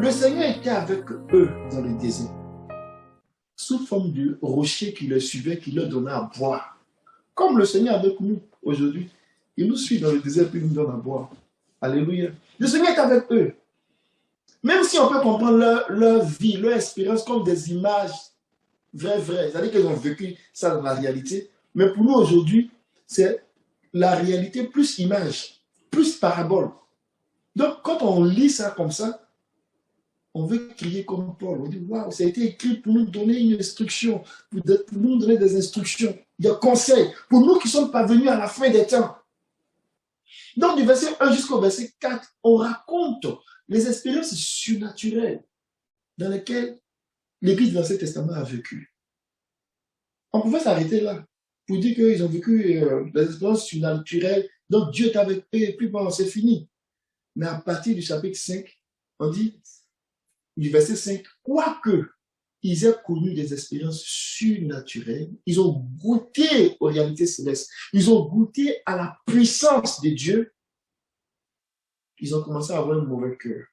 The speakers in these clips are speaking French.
Le Seigneur était avec eux dans le désert, sous forme de rocher qui les suivait, qui leur donnait à boire. Comme le Seigneur avec nous aujourd'hui. Il nous suit dans le désert puis il nous donne à boire. Alléluia. Le Seigneur est avec eux. Même si on peut comprendre leur vie, leur expérience comme des images vraies. C'est-à-dire qu'ils ont vécu ça dans la réalité. Mais pour nous aujourd'hui, c'est la réalité plus image, plus parabole. Donc quand on lit ça comme ça, on veut crier comme Paul. On dit, waouh, ça a été écrit pour nous donner une instruction, pour nous donner des instructions, des conseils, pour nous qui sommes parvenus à la fin des temps. Donc, du verset 1 jusqu'au verset 4, on raconte les expériences surnaturelles dans lesquelles l'Église de l'Ancien Testament a vécu. On pouvait s'arrêter là pour dire qu'ils ont vécu des expériences surnaturelles, donc Dieu est avec eux et puis bon, c'est fini. Mais à partir du chapitre 5, on dit, du verset 5, quoique ils aient connu des expériences surnaturelles, ils ont goûté aux réalités célestes, ils ont goûté à la puissance de Dieu, ils ont commencé à avoir un mauvais cœur.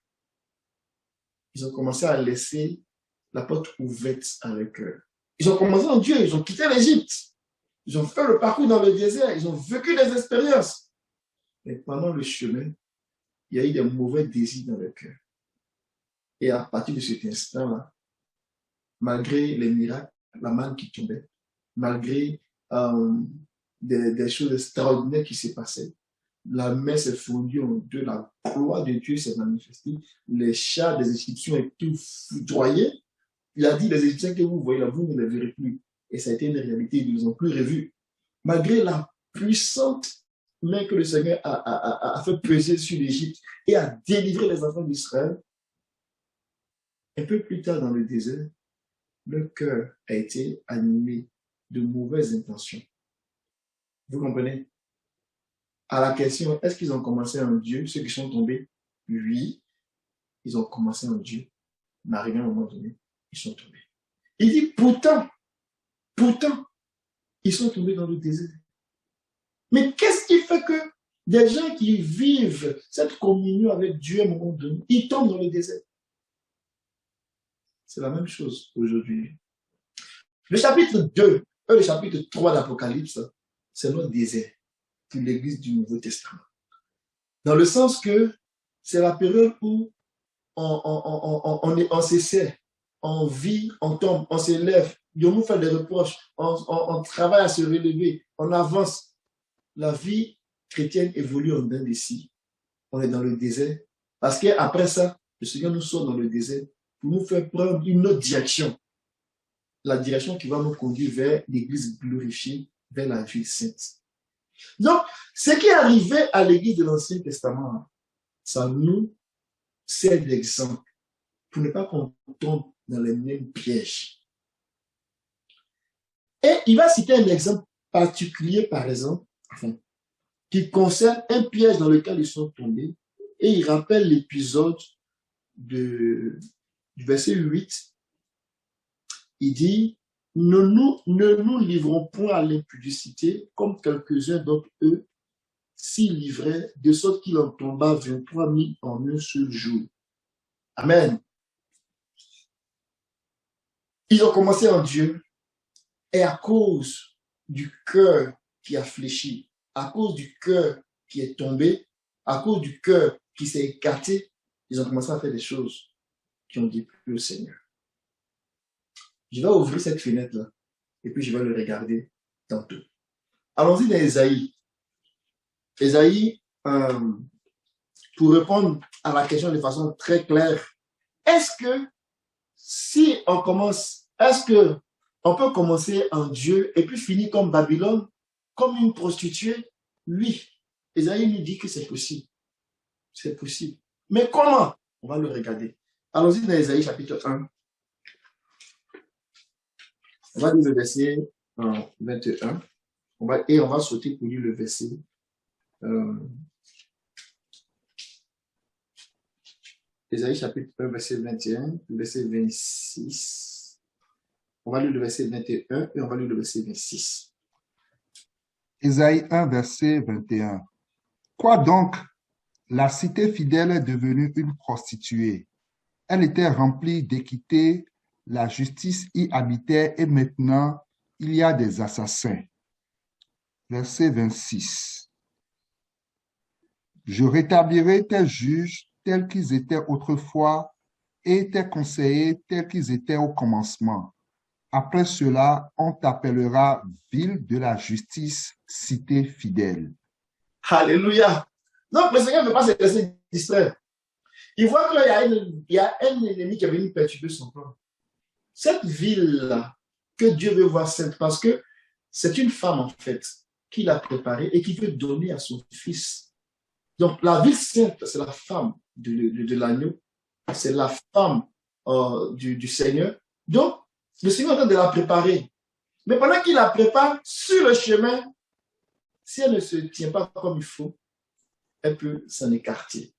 Ils ont commencé à laisser la porte ouverte à leur cœur. Ils ont commencé en Dieu, ils ont quitté l'Égypte, ils ont fait le parcours dans le désert, ils ont vécu des expériences. Mais pendant le chemin, il y a eu des mauvais désirs dans leur cœur. Et à partir de cet instant-là, malgré les miracles, la manne qui tombait, malgré des choses extraordinaires qui se passaient, la mer s'est fondue en deux, la gloire de Dieu s'est manifestée, les chars des Égyptiens étaient foudroyés. Il a dit, les Égyptiens que vous voyez là, vous ne les verrez plus. Et ça a été une réalité, ils ne les ont plus revus. Malgré la puissante main que le Seigneur a fait peser sur l'Égypte et a délivré les enfants d'Israël, un peu plus tard dans le désert, leur cœur a été animé de mauvaises intentions. Vous comprenez? À la question, est-ce qu'ils ont commencé en Dieu, ceux qui sont tombés? Oui, ils ont commencé en Dieu, mais arrivé à un moment donné, ils sont tombés. Il dit, pourtant, ils sont tombés dans le désert. Mais qu'est-ce qui fait que des gens qui vivent cette communion avec Dieu à un moment donné, ils tombent dans le désert? C'est la même chose aujourd'hui. Le chapitre 2 et le chapitre 3 d'Apocalypse, c'est notre désert pour l'Église du Nouveau Testament. Dans le sens que c'est la période où on s'essaie, on vit, on tombe, on s'élève, Dieu nous fait des reproches, on travaille à se relever, on avance. La vie chrétienne évolue en dents d'ici. On est dans le désert. Parce qu'après ça, le Seigneur nous sort dans le désert pour nous faire prendre une autre direction. La direction qui va nous conduire vers l'Église glorifiée, vers la vie sainte. Donc, ce qui est arrivé à l'Église de l'Ancien Testament, ça nous sert d'exemple pour ne pas qu'on tombe dans les mêmes pièges. Et il va citer un exemple particulier, par exemple, qui concerne un piège dans lequel ils sont tombés, et il rappelle l'épisode du verset 8. Il dit, ne nous livrons point à l'impudicité, comme quelques-uns d'entre eux s'y livraient, de sorte qu'il en tomba 23 000 en un seul jour. Amen. Ils ont commencé en Dieu, et à cause du cœur qui a fléchi, à cause du cœur qui est tombé, à cause du cœur qui s'est écarté, ils ont commencé à faire des choses qui ont déplu au Seigneur. Je vais ouvrir cette fenêtre-là et puis je vais le regarder tantôt. Allons-y dans Ésaïe. Ésaïe, pour répondre à la question de façon très claire, est-ce que si on commence, est-ce que on peut commencer en Dieu et puis finir comme Babylone, comme une prostituée? Oui. Ésaïe nous dit que c'est possible. C'est possible. Mais comment? On va le regarder. Allons-y dans Ésaïe chapitre 1. On va lire le verset 21. On va sauter pour lire le verset. Ésaïe chapitre 1, verset 21, verset 26. On va lire le verset 21 et on va lire le verset 26. Ésaïe 1, verset 21. Quoi donc? La cité fidèle est devenue une prostituée. Elle était remplie d'équité, la justice y habitait et maintenant il y a des assassins. Verset 26. Je rétablirai tes juges tels qu'ils étaient autrefois et tes conseillers tels qu'ils étaient au commencement. Après cela, on t'appellera ville de la justice, cité fidèle. Alléluia. Donc, le Seigneur ne veut pas se laisser distraire. Il voit qu'il y a un ennemi qui est venu perturber son plan. Cette ville-là, que Dieu veut voir sainte, parce que c'est une femme, en fait, qui l'a préparée et qui veut donner à son fils. Donc, la ville sainte, c'est la femme de l'agneau, c'est la femme du Seigneur. Donc, le Seigneur est en train de la préparer. Mais pendant qu'il la prépare, sur le chemin, si elle ne se tient pas comme il faut, elle peut s'en écarter.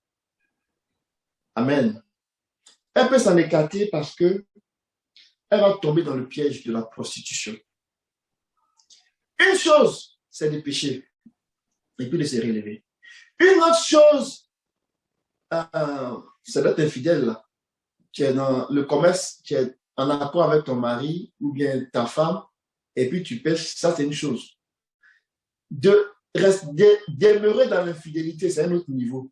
Amen. Elle peut s'en écarter parce que elle va tomber dans le piège de la prostitution. Une chose, c'est de pécher et puis de se relever. Une autre chose, c'est d'être infidèle. Là. Tu es dans le commerce, tu es en accord avec ton mari ou bien ta femme, et puis tu pêches, ça c'est une chose. Demeurer dans l'infidélité, c'est un autre niveau.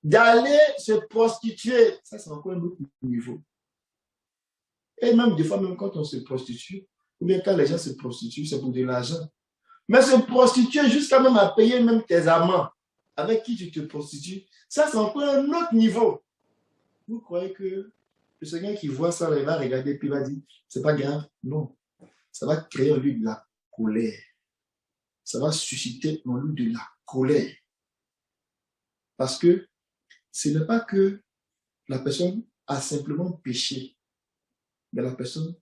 D'aller se prostituer, ça c'est encore un autre niveau. Et même des fois, même quand on se prostitue, ou bien quand les gens se prostituent, c'est pour de l'argent. Mais se prostituer jusqu'à même à payer même tes amants avec qui tu te prostitues, ça c'est encore un autre niveau. Vous croyez que le Seigneur qui voit ça, il va regarder et puis il va dire, c'est pas grave? Non. Ça va créer en lui de la colère. Ça va susciter en lui de la colère. Parce que ce n'est pas que la personne a simplement péché, mais la personne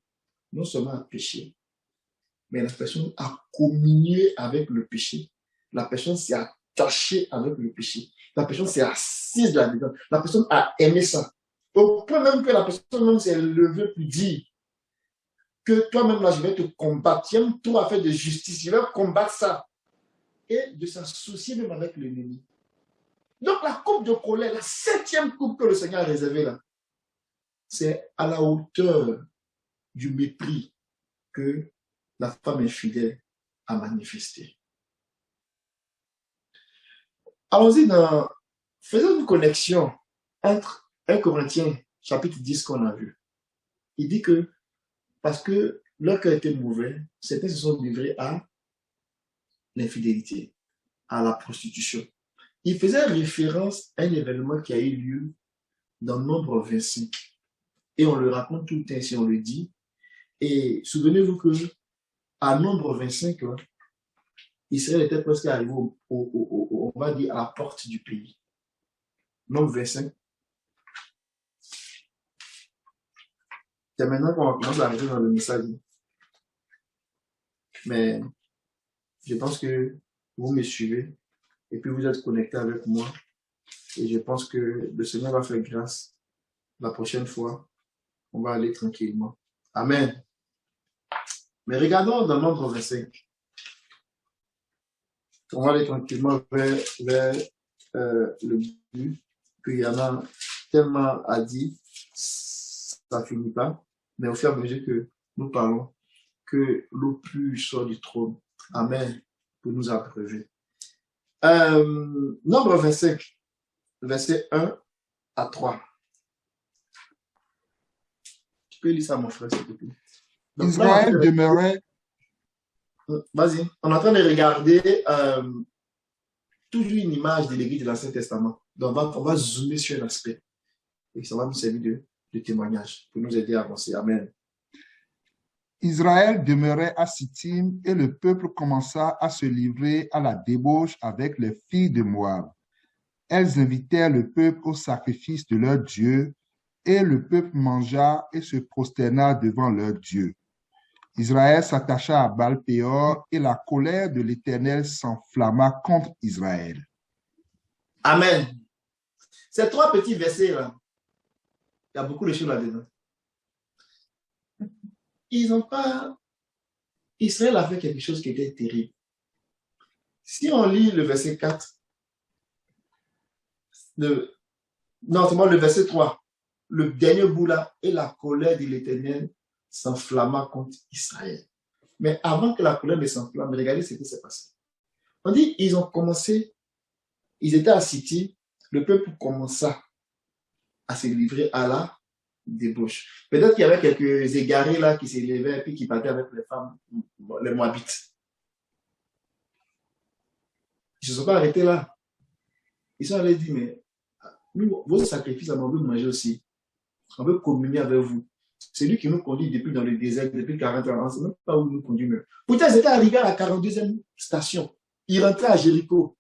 non seulement a péché, mais la personne a communié avec le péché. La personne s'est attachée avec le péché. La personne s'est assise là-dedans. La personne a aimé ça. Au point même que la personne même s'est levée pour dire que toi-même là, je vais te combattre. Tu aimes trop à faire de justice. Je vais combattre ça. Et de s'associer même avec l'ennemi. Donc la coupe de colère, la 7e coupe que le Seigneur a réservée là, c'est à la hauteur du mépris que la femme infidèle a manifesté. Allons-y faisons une connexion entre 1 Corinthiens chapitre 10 qu'on a vu. Il dit que parce que leur cœur était mauvais, certains se sont livrés à l'infidélité, à la prostitution. Il faisait référence à un événement qui a eu lieu dans Nombre 25. Et on le raconte tout le temps si on le dit. Et souvenez-vous que à Nombre 25, Israël était presque arrivé on va dire, à la porte du pays. Nombre 25. C'est maintenant qu'on va commencer à arriver dans le message. Mais je pense que vous me suivez et puis vous êtes connectés avec moi. Et je pense que le Seigneur va faire grâce. La prochaine fois, on va aller tranquillement. Amen. Mais regardons dans Nombre 25. On va aller tranquillement vers le but, qu'il y en a tellement à dire, ça ne finit pas. Mais au fur et à mesure que nous parlons, que l'eau pure sort du trône. Amen. Pour nous abreuver. Nombre 25, verset 1 à 3. Tu peux lire ça, mon frère, s'il te plaît. Donc, Israël demeurait. Vas-y. On est en train de regarder toujours une image de l'Église de l'Ancien Testament. Donc, on va zoomer sur un aspect. Et ça va nous servir de témoignage pour nous aider à avancer. Amen. Israël demeurait à Sittim et le peuple commença à se livrer à la débauche avec les filles de Moab. Elles invitèrent le peuple au sacrifice de leur Dieu et le peuple mangea et se prosterna devant leur Dieu. Israël s'attacha à Baal-Péor et la colère de l'Éternel s'enflamma contre Israël. Amen. Ces 3 petits versets-là, il y a beaucoup de choses là-dedans. Ils n'ont pas... Israël a fait quelque chose qui était terrible. Si on lit le verset 4, Non, c'est moi le verset 3. Le dernier bout là, et la colère de l'Éternel s'enflamma contre Israël. Mais avant que la colère ne s'enflamme, regardez ce qui s'est passé. On dit, ils ont commencé, ils étaient à City, le peuple commença à se livrer à la débauche. Peut-être qu'il y avait quelques égarés là qui s'élevaient et puis qui partaient avec les femmes, les Moabites. Ils ne se sont pas arrêtés là. Ils sont allés dire, mais nous, vos sacrifices, on veut manger aussi. On veut communier avec vous. C'est lui qui nous conduit depuis dans le désert, depuis 40 ans. On ne sait même pas où nous conduit. Pourtant, ils étaient arrivés à la 42e station. Ils rentraient à Jéricho.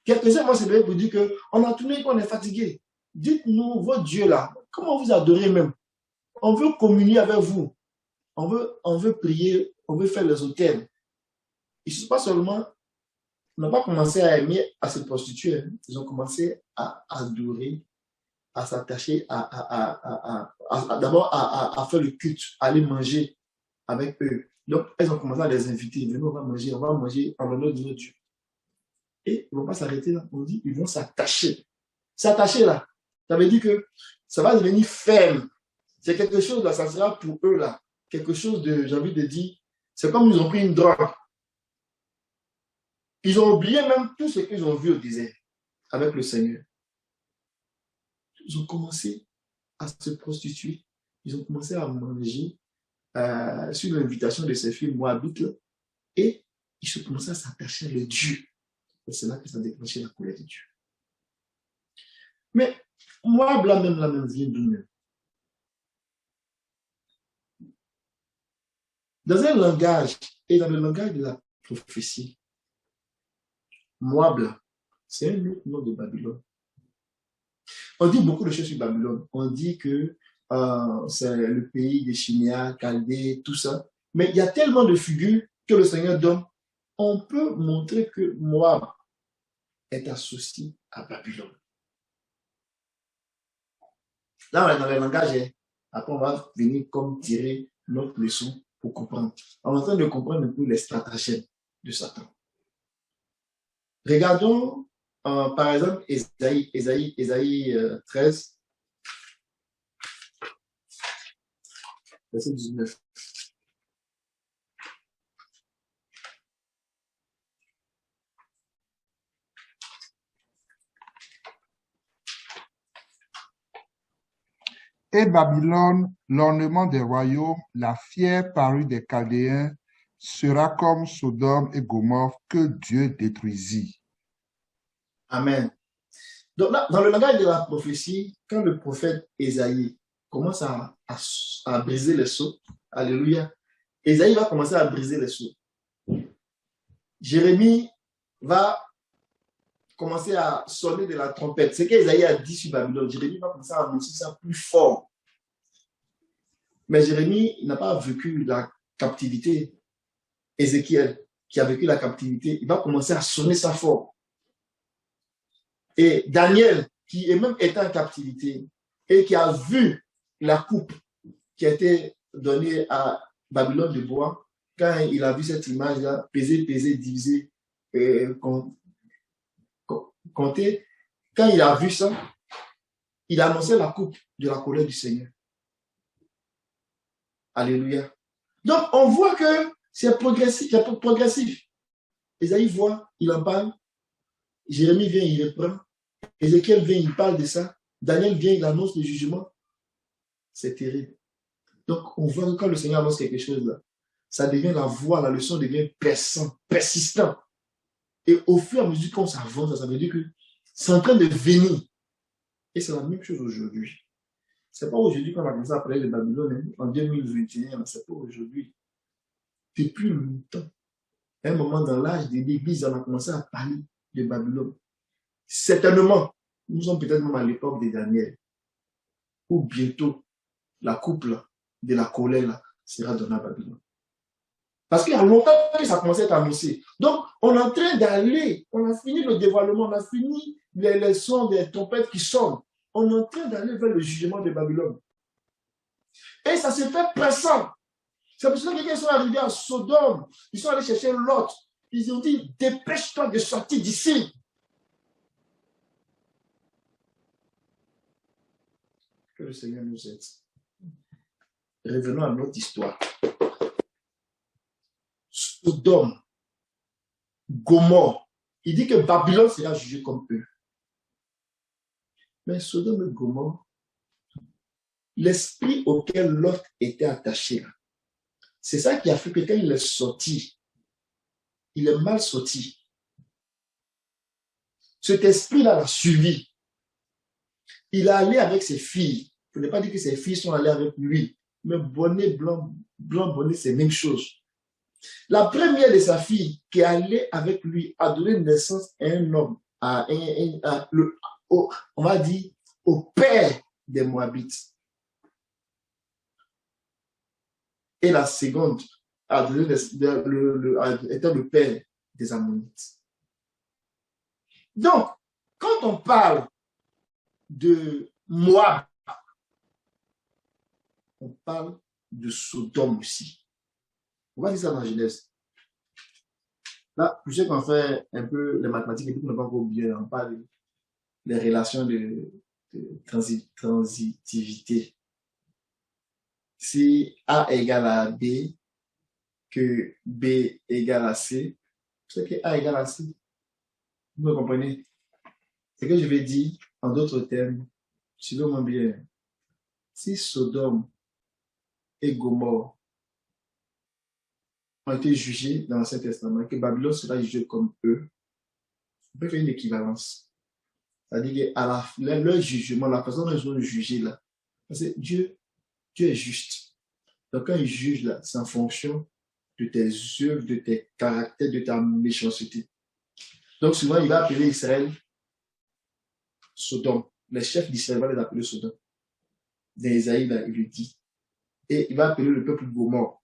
Quelques-uns vont se lever pour dire qu'on a tourné et qu'on est fatigué. Dites-nous, votre Dieu là, comment vous adorez même? On veut communier avec vous. On veut prier, on veut faire les autels. Ils ne sont pas seulement, n'ont pas commencé à aimer, à se prostituer. Ils ont commencé à adorer, à s'attacher, d'abord à faire le culte, à aller manger avec eux. Donc, elles ont commencé à les inviter. Venez, on va manger en l'honneur de notre Dieu. Et ils ne vont pas s'arrêter là. On dit, ils vont s'attacher. S'attacher là, ça veut dire que ça va devenir ferme. C'est quelque chose là, ça sera pour eux là. Quelque chose de, j'ai envie de dire, c'est comme ils ont pris une drogue. Ils ont oublié même tout ce qu'ils ont vu au désert avec le Seigneur. Ils ont commencé à se prostituer. Ils ont commencé à manger sur l'invitation de ces filles moabites et ils ont commencé à s'attacher à le Dieu. Et c'est là que ça a déclenché la colère de Dieu. Mais Moab, là même vient d'où même? Dans un langage, et dans le langage de la prophétie, Moab, c'est un autre nom de Babylone. On dit beaucoup de choses sur Babylone. On dit que c'est le pays des Chinéens, Chaldées, tout ça. Mais il y a tellement de figures que le Seigneur donne. On peut montrer que Moab est associé à Babylone. Là, on est dans le langage. Après, on va venir comme tirer notre leçon pour comprendre. On est en train de comprendre un peu les stratagèmes de Satan. Regardons, par exemple, Ésaïe 13, verset 19. Et Babylone, l'ornement des royaumes, la fière parure des Chaldéens, sera comme Sodome et Gomorrhe que Dieu détruisit. Amen. Donc là, dans le langage de la prophétie, quand le prophète Ésaïe commence à briser les sceaux, alléluia, Ésaïe va commencer à briser les sceaux. Jérémie va commencer à sonner de la trompette. Ce qu'Ésaïe a dit sur Babylone, Jérémie va commencer à annoncer ça plus fort. Mais Jérémie n'a pas vécu la captivité. Ézéchiel, qui a vécu la captivité, il va commencer à sonner ça fort. Et Daniel, qui est même été en captivité et qui a vu la coupe qui a été donnée à Babylone de bois, quand il a vu cette image-là, peser, diviser, compter, quand il a vu ça, il a annoncé la coupe de la colère du Seigneur. Alléluia. Donc, on voit que c'est progressif. Ésaïe voit, il en parle. Jérémie vient, il reprend. Ézéchiel vient, il parle de ça. Daniel vient, il annonce le jugement. C'est terrible. Donc, on voit que quand le Seigneur annonce quelque chose, là, ça devient la voix, la leçon devient persistant. Et au fur et à mesure qu'on s'avance, ça veut dire que c'est en train de venir. Et c'est la même chose aujourd'hui. C'est pas aujourd'hui qu'on a commencé à parler de Babylone, en 2021, c'est pas aujourd'hui. Depuis longtemps. À un moment dans l'âge de l'Église, on a commencé à parler de Babylone. Certainement, nous sommes peut-être même à l'époque de Daniel, où bientôt la coupe de la colère là, sera donnée à Babylone. Parce qu'il y a longtemps que ça a commencé à être annoncé. Donc, on est en train d'aller, on a fini le dévoilement, on a fini les sons des trompettes qui sonnent. On est en train d'aller vers le jugement de Babylone. Et ça s'est fait pressant. C'est pour ça que quand ils sont arrivés à Sodome, ils sont allés chercher Lot. Ils ont dit, dépêche-toi de sortir d'ici. Que le Seigneur nous aide. Revenons à notre histoire. Sodome, Gomorrhe, il dit que Babylone sera jugée comme eux. Mais Sodome et Gomorrhe, l'esprit auquel Lot était attaché, c'est ça qui a fait que quand il est sorti, il est mal sorti. Cet esprit-là l'a suivi. Il est allé avec ses filles. Je ne veux pas dire que ses filles sont allées avec lui, mais bonnet, blanc, bonnet, c'est la même chose. La première de sa fille qui est allée avec lui a donné naissance à un homme, on va dire, au père des Moabites. Et la seconde a donné était le père des Ammonites. Donc, quand on parle de Moab, on parle de Sodome aussi. On va dire ça dans Genèse. Là, je sais qu'on fait un peu les mathématiques et tout, on n'a pas encore oublié, on parle des relations de transitivité. Si A égale à B, que B égale à C, c'est que A égale à C. Vous me comprenez? C'est que je vais dire, en d'autres termes, suivez-moi bien. Si Sodome et Gomorrhe ont été jugés dans l'Ancien Testament, que Babylone sera jugée comme eux, on peut faire une équivalence. C'est-à-dire qu'à leur jugement, la façon dont ils ont jugé là, parce que Dieu est juste. Donc quand il juge là, c'est en fonction de tes œuvres, de tes caractères, de ta méchanceté. Donc souvent, il va appeler Israël Sodome. Les chefs d'Israël vont les appeler Sodome. Dans Isaïe, là, il le dit. Et il va appeler le peuple Gomorrhe.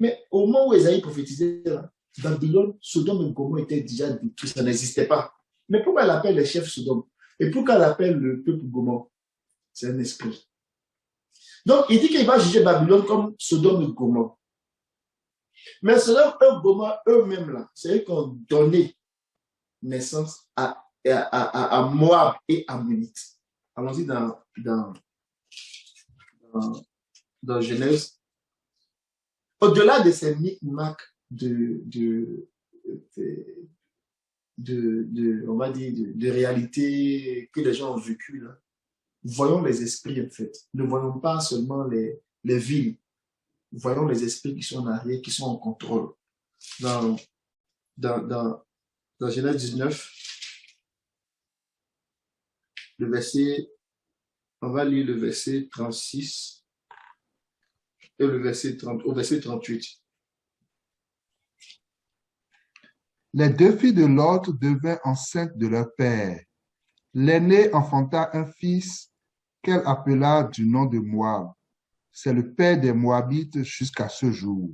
Mais au moment où Isaïe prophétisait, là, Babylone, Sodome et Gomorrhe étaient déjà détruits, ça n'existait pas. Mais pourquoi elle appelle les chefs Sodome? Et pourquoi elle appelle le peuple Gomorrhe? C'est un esprit. Donc, il dit qu'il va juger Babylone comme Sodome et Gomorrhe. Mais Sodome et Gomorrhe eux-mêmes, là, c'est eux qui ont donné naissance à Moab et Ammonite. Allons-y dans Genèse. Au-delà de ces micmacs on va dire, de réalité que les gens ont vécu là, voyons les esprits en fait. Ne voyons pas seulement les villes. Voyons les esprits qui sont en arrière, qui sont en contrôle. Dans Genèse 19, on va lire le verset 36 et au verset 38. Les deux filles de Lot devinrent enceintes de leur père. L'aînée enfanta un fils qu'elle appela du nom de Moab. C'est le père des Moabites jusqu'à ce jour.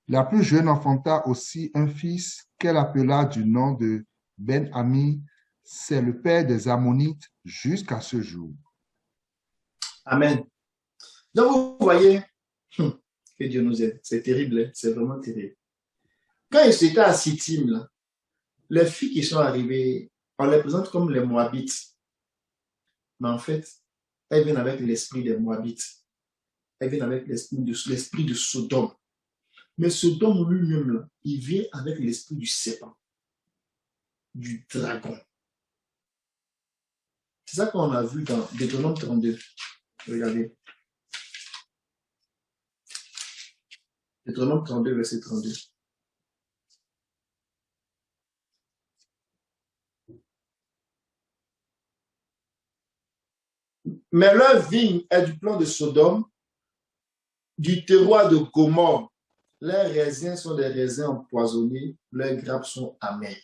La plus jeune enfanta aussi un fils qu'elle appela du nom de Ben-Ami. C'est le père des Ammonites jusqu'à ce jour. Amen. Donc vous voyez, que Dieu nous aide. C'est terrible, hein? C'est vraiment terrible. Quand ils étaient à Sittim, là, les filles qui sont arrivées, on les présente comme les Moabites. Mais en fait, elles viennent avec l'esprit des Moabites. Elles viennent avec l'esprit de Sodome. Mais Sodome lui-même, là, il vient avec l'esprit du serpent, du dragon. C'est ça qu'on a vu dans Deutéronome 32. Regardez. Deutéronome 32, verset 32. Mais leur vigne est du plan de Sodome, du terroir de Gomorrhe. Leurs raisins sont des raisins empoisonnés, leurs grappes sont amères.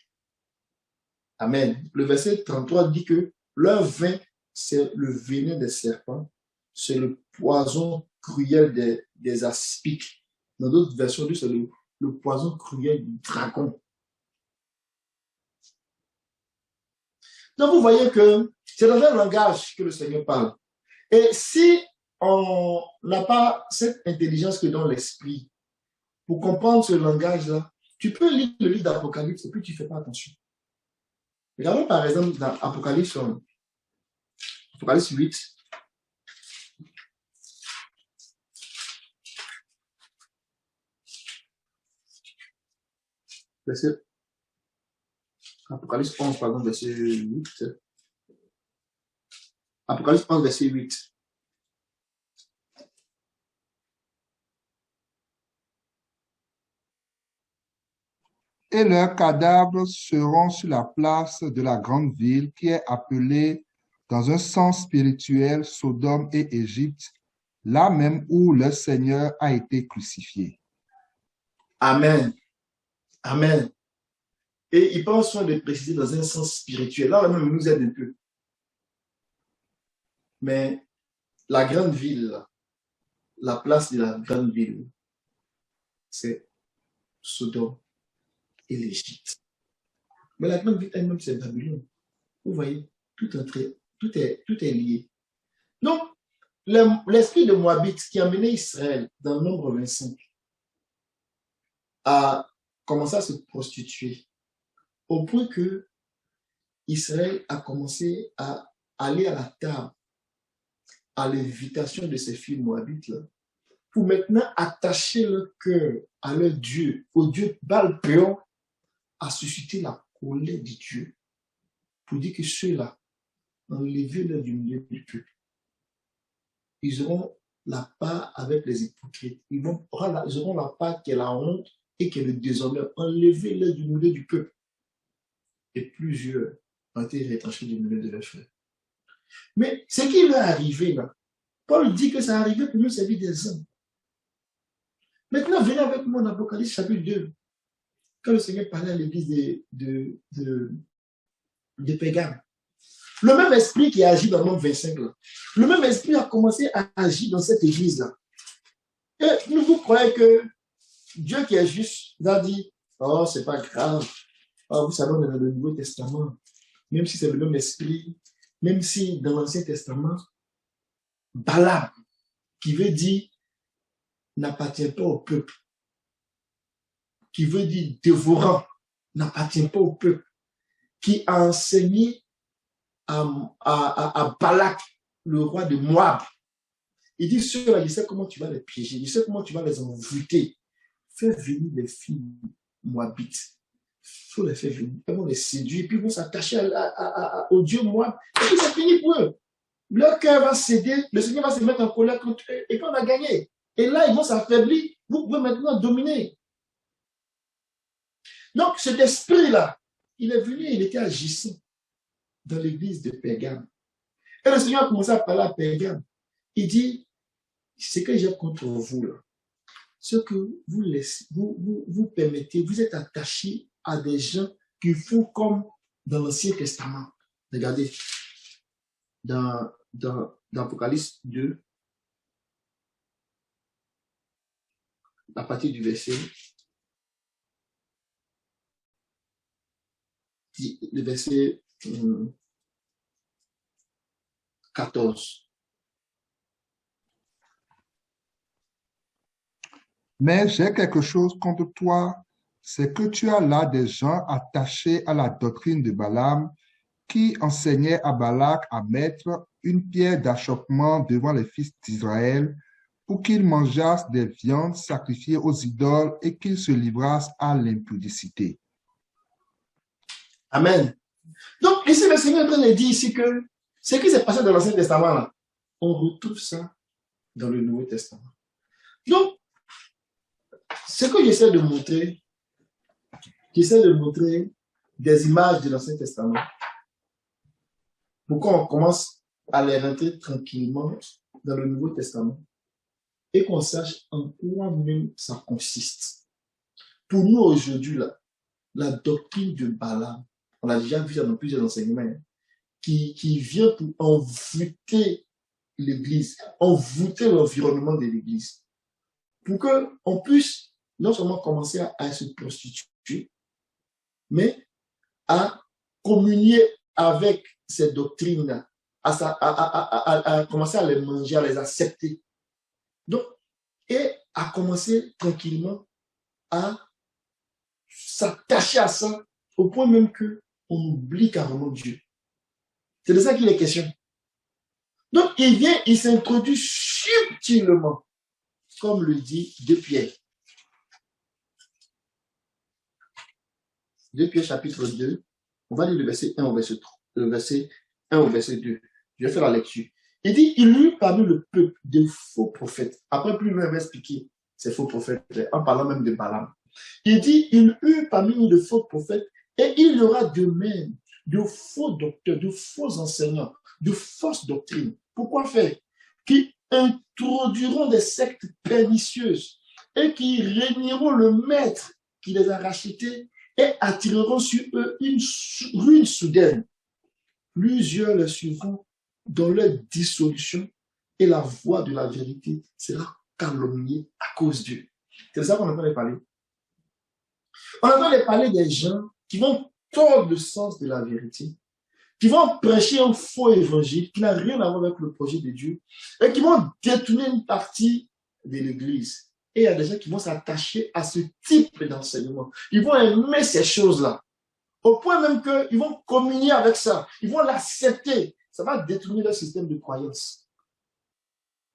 Amen. Le verset 33 dit que leur vin, c'est le venin des serpents, c'est le poison cruel des aspics. Dans d'autres versions, c'est le poison cruel du dragon. Donc vous voyez que c'est dans un langage que le Seigneur parle. Et si on n'a pas cette intelligence que dans l'esprit, pour comprendre ce langage-là, tu peux lire le livre d'Apocalypse et puis tu ne fais pas attention. Regardons par exemple dans Apocalypse 8, verset, Apocalypse 11, pardon, verset 8. Apocalypse 11, verset 8. Et leurs cadavres seront sur la place de la grande ville qui est appelée, dans un sens spirituel, Sodome et Égypte, là même où le Seigneur a été crucifié. Amen. Amen. Et il prend soin de préciser dans un sens spirituel. Là, même, il nous aide un peu. Mais la grande ville, la place de la grande ville, c'est Sodome et l'Égypte. Mais la grande ville elle-même, c'est Babylone. Vous voyez, tout est lié. Donc, l'esprit de Moabite qui a mené Israël dans le Nombre 25 a commencé à se prostituer au point que Israël a commencé à aller à la table à l'invitation de ces filles moabites-là pour maintenant attacher leur cœur à leur Dieu, au Dieu Baal-Péor, a suscité la colère de Dieu pour dire que ceux-là, enlevez-leur du milieu du peuple. Ils auront la part avec les hypocrites. Ils auront la part qui est la honte et qui est le déshonneur. Enlevez-leur du milieu du peuple. Et plusieurs ont été retranchés du milieu de leurs frères. Mais ce qui leur est arrivé là, Paul dit que ça arrivait pour nous servir des hommes. Maintenant, venez avec moi en Apocalypse chapitre 2. Quand le Seigneur parlait à l'église de Pérgame. Le même esprit qui agit dans le monde 25 là, le même esprit a commencé à agir dans cette église-là. Et vous croyez que Dieu qui est juste va dire, oh, c'est pas grave. Oh, vous savez, on est dans le Nouveau Testament. Même si c'est le même esprit, même si dans l'Ancien Testament, Balaam, qui veut dire n'appartient pas au peuple, qui veut dire dévorant, n'appartient pas au peuple, qui a enseigné à Balak, le roi de Moab. Il dit, ceux-là, il sait comment tu vas les piéger, il sait comment tu vas les envoûter. Fais venir les filles moabites. Il faut les faire venir. Elles vont les séduire, puis ils vont s'attacher au Dieu Moab. Et puis c'est fini pour eux. Leur cœur va céder, le Seigneur va se mettre en colère contre eux, et puis on a gagné. Et là, ils vont s'affaiblir. Vous pouvez maintenant dominer. Donc, cet esprit-là, il est venu, il était agissant dans l'église de Pérgame. Et le Seigneur a commencé à parler à Pérgame. Il dit, ce que j'ai contre vous, là, ce que vous laissez, vous permettez, vous êtes attachés à des gens qui font comme dans l'Ancien Testament. Regardez, dans Apocalypse 2, à partir du verset 14. Mais j'ai quelque chose contre toi, c'est que tu as là des gens attachés à la doctrine de Balaam qui enseignait à Balak à mettre une pierre d'achoppement devant les fils d'Israël pour qu'ils mangeassent des viandes sacrifiées aux idoles et qu'ils se livrassent à l'impudicité. Amen. Donc, ici, le Seigneur est en train de dire ici que ce qui s'est passé dans l'Ancien Testament, là, on retrouve ça dans le Nouveau Testament. Donc, ce que j'essaie de montrer des images de l'Ancien Testament pour qu'on commence à les rentrer tranquillement dans le Nouveau Testament et qu'on sache en quoi même ça consiste. Pour nous aujourd'hui, là, la doctrine de Balaam, on l'a déjà vu dans plusieurs enseignements, qui vient pour envoûter l'Église, envoûter l'environnement de l'Église, pour qu'on puisse non seulement commencer à se prostituer, mais à communier avec ces doctrines-là, à commencer à les manger, à les accepter. Donc, et à commencer tranquillement à s'attacher à ça au point même qu'on oublie carrément Dieu. C'est de ça qu'il est question. Donc, il s'introduit subtilement, comme le dit de Pierre. 2 Pierre chapitre 2, on va lire le verset 1 au verset 3, le verset 1 au verset 2. Je vais faire la lecture. Il dit, il y eut parmi le peuple de faux prophètes. Après, plus loin, il va expliquer ces faux prophètes, en parlant même de Balaam. Il dit, il y eut parmi nous de faux prophètes, et il y aura de même de faux docteurs, de faux enseignants, de fausses doctrines. Pourquoi faire? Qui introduiront des sectes pernicieuses et qui régneront le maître qui les a rachetés et attireront sur eux une ruine soudaine. Plusieurs les suivront dans leur dissolution et la voie de la vérité sera calomniée à cause d'eux. C'est ça qu'on entend parler. On entend parler des gens qui vont tordre le sens de la vérité, qui vont prêcher un faux évangile qui n'a rien à voir avec le projet de Dieu et qui vont détourner une partie de l'Église. Et il y a des gens qui vont s'attacher à ce type d'enseignement. Ils vont aimer ces choses-là. Au point même qu'ils vont communier avec ça. Ils vont l'accepter. Ça va détourner leur système de croyance.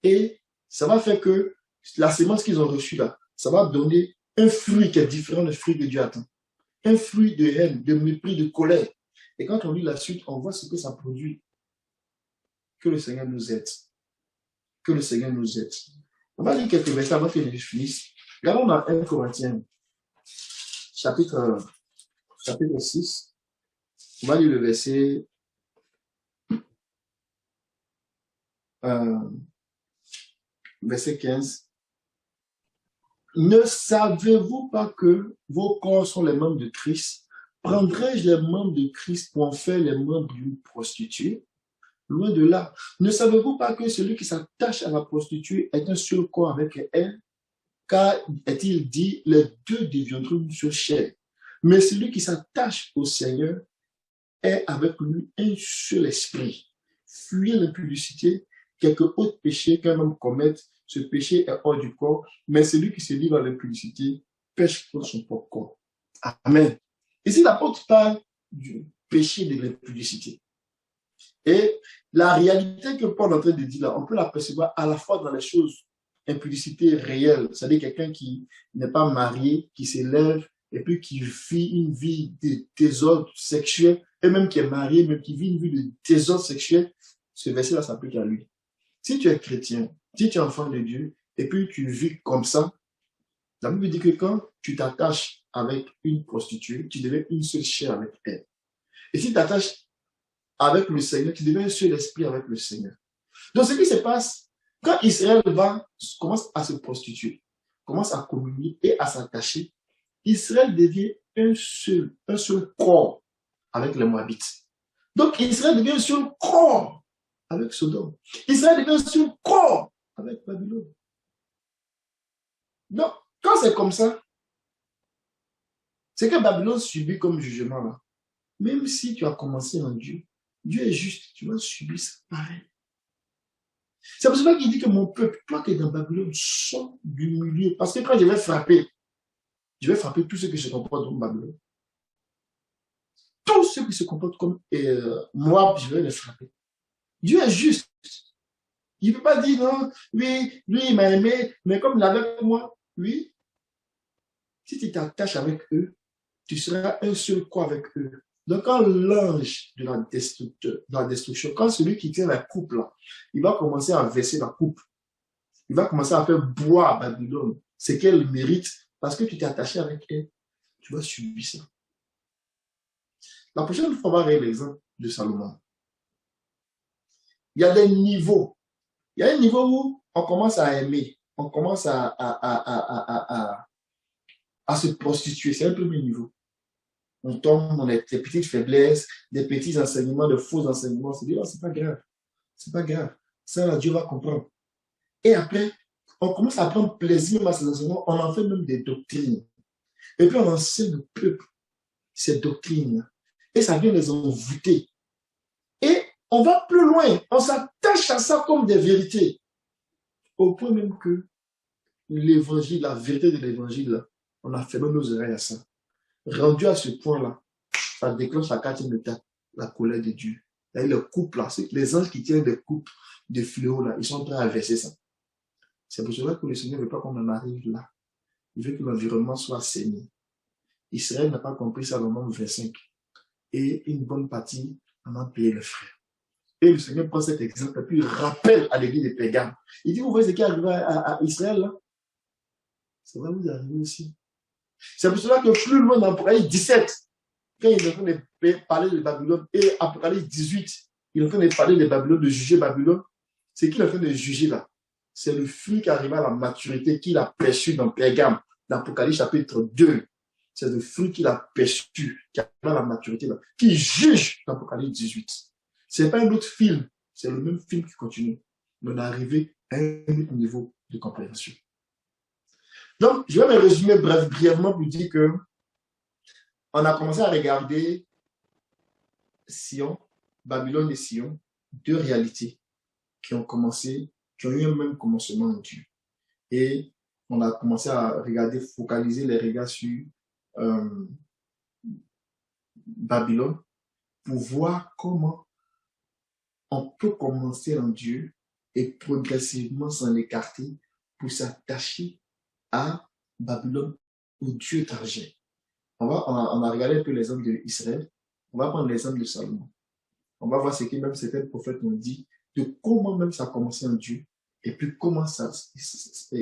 Et ça va faire que la sémence qu'ils ont reçue là, ça va donner un fruit qui est différent du fruit que Dieu attend. Un fruit de haine, de mépris, de colère. Et quand on lit la suite, on voit ce que ça produit. Que le Seigneur nous aide. Que le Seigneur nous aide. On va lire quelques versets avant que je finisse. Regardons dans 1 Corinthiens, chapitre 6. On va lire le verset verset 15. Ne savez-vous pas que vos corps sont les membres de Christ? Prendrais-je les membres de Christ pour en faire les membres d'une prostituée? Loin de là. Ne savez-vous pas que celui qui s'attache à la prostituée est un seul corps avec elle? Car, est-il dit, les deux deviendront une seule chair. Mais celui qui s'attache au Seigneur est avec lui un seul esprit. Fuyez l'impudicité, quelque autre péché qu'un homme commette, ce péché est hors du corps, mais celui qui se livre à l'impudicité pêche contre son propre corps. Amen. Ici, l'apôtre parle du péché de l'impudicité. Et la réalité que Paul est en train de dire là, on peut l'apercevoir à la fois dans les choses impudicité réelle, c'est-à-dire quelqu'un qui n'est pas marié, qui s'élève et puis qui vit une vie de désordre sexuel, et même qui est marié, mais qui vit une vie de désordre sexuel, ce verset-là s'applique à lui. Si tu es chrétien, si tu es enfant de Dieu, et puis tu vis comme ça, la Bible dit que quand tu t'attaches avec une prostituée, tu deviens une seule chair avec elle. Et si tu t'attaches avec le Seigneur, tu deviens un seul esprit avec le Seigneur. Donc, ce qui se passe, quand Israël commence à se prostituer, commence à communier et à s'attacher, Israël devient un seul corps avec les Moabites. Donc, Israël devient un seul corps avec Sodome. Israël devient un seul corps avec Babylone. Donc, quand c'est comme ça, c'est que Babylone subit comme jugement là. Même si tu as commencé en Dieu, Dieu est juste, tu vas subir ça pareil. C'est pour cela qu'il dit que mon peuple, toi qui es dans Babylone, sors du milieu. Parce que quand je vais frapper tous ceux qui se comportent comme Babylone. Tous ceux qui se comportent comme moi, je vais les frapper. Dieu est juste. Il ne peut pas dire non, oui, lui il m'a aimé, mais comme il est avec moi, oui. Si tu t'attaches avec eux, tu seras un seul corps avec eux. Donc, quand l'ange de la destruction, quand celui qui tient la coupe là, il va commencer à verser la coupe, il va commencer à faire boire à Babylone ce qu'elle mérite parce que tu t'es attaché avec elle, tu vas subir ça. La prochaine fois, on va regarder l'exemple de Salomon. Il y a des niveaux. Il y a un niveau où on commence à aimer, on commence à se prostituer. C'est un premier niveau. On tombe dans des petites faiblesses, des petits enseignements, de faux enseignements. C'est dit, oh, c'est pas grave. C'est pas grave. Ça, là, Dieu va comprendre. Et après, on commence à prendre plaisir à ces enseignements. On en fait même des doctrines. Et puis, on enseigne le peuple ces doctrines. Et ça vient les envoûter. Et on va plus loin. On s'attache à ça comme des vérités. Au point même que l'évangile, la vérité de l'évangile, on a fermé nos oreilles à ça. Rendu à ce point-là, ça déclenche la quatrième étape, la colère de Dieu. Et le couple là, les anges qui tiennent des coupes de fléaux là, ils sont prêts à verser ça. C'est pour cela que le Seigneur ne veut pas qu'on en arrive là. Il veut que l'environnement soit saigné. Israël n'a pas compris ça dans Nombre 25. Et une bonne partie en a payé les frais. Et le Seigneur prend cet exemple et puis il rappelle à l'église de Pérgame. Il dit, vous voyez ce qui est arrivé à Israël là? Ça va vous arriver aussi. C'est pour cela que plus loin dans Apocalypse 17, quand il est en train de parler de Babylone, et Apocalypse 18, il est en train de parler de Babylone, de juger Babylone, ce qu'il est en train de juger là, c'est le fruit qui arrive à la maturité qu'il a perçu dans Pérgame, dans Apocalypse chapitre 2. C'est le fruit qu'il a perçu, qui arrive à la maturité là, qui juge dans Apocalypse 18. Ce n'est pas un autre film, c'est le même film qui continue. Mais on est arrivé à un autre niveau de compréhension. Donc, je vais me résumer brièvement pour dire que on a commencé à regarder Sion, Babylone et Sion, deux réalités qui ont eu un même commencement en Dieu. Et on a commencé à regarder, focaliser les regards sur Babylone pour voir comment on peut commencer en Dieu et progressivement s'en écarter pour s'attacher à Babylone, au Dieu d'argent. On a regardé un peu l'exemple d'Israël. On va prendre l'exemple de Salomon. On va voir ce que même certains prophètes ont dit de comment même ça a commencé en Dieu et puis comment ça s'en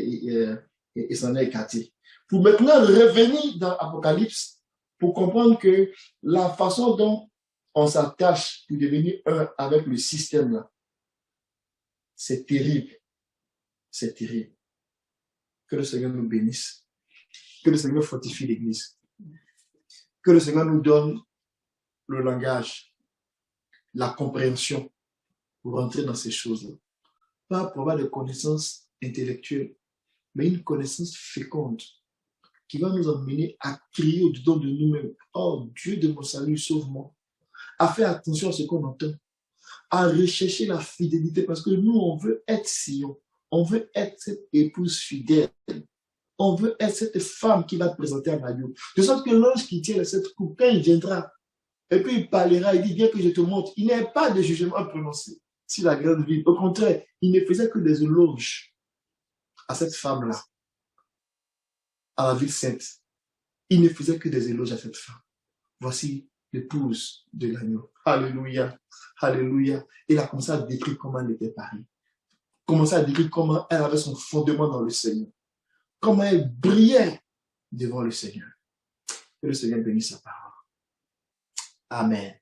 est écarté. Pour maintenant revenir dans Apocalypse pour comprendre que la façon dont on s'attache pour devenir un avec le système là, c'est terrible. C'est terrible. Que le Seigneur nous bénisse. Que le Seigneur fortifie l'Église. Que le Seigneur nous donne le langage, la compréhension pour rentrer dans ces choses-là. Pas pour avoir des connaissances intellectuelles, mais une connaissance féconde qui va nous emmener à crier au-dedans de nous-mêmes. Oh, Dieu de mon salut, sauve-moi. À faire attention à ce qu'on entend. À rechercher la fidélité parce que nous, on veut être Sion. On veut être cette épouse fidèle. On veut être cette femme qui va te présenter à Mario. De sorte que l'ange qui tient cette coupe, quand il viendra, et puis il parlera, il dit, viens que je te montre. Il n'y a pas de jugement prononcé sur la grande ville. Au contraire, il ne faisait que des éloges à cette femme-là, à la ville sainte. Il ne faisait que des éloges à cette femme. Voici l'épouse de l'agneau. Alléluia. Alléluia. Il a commencé à décrire comment elle était parée. Commencé à décrire comment elle avait son fondement dans le Seigneur. Comment elle brillait devant le Seigneur. Que le Seigneur bénisse sa parole. Amen.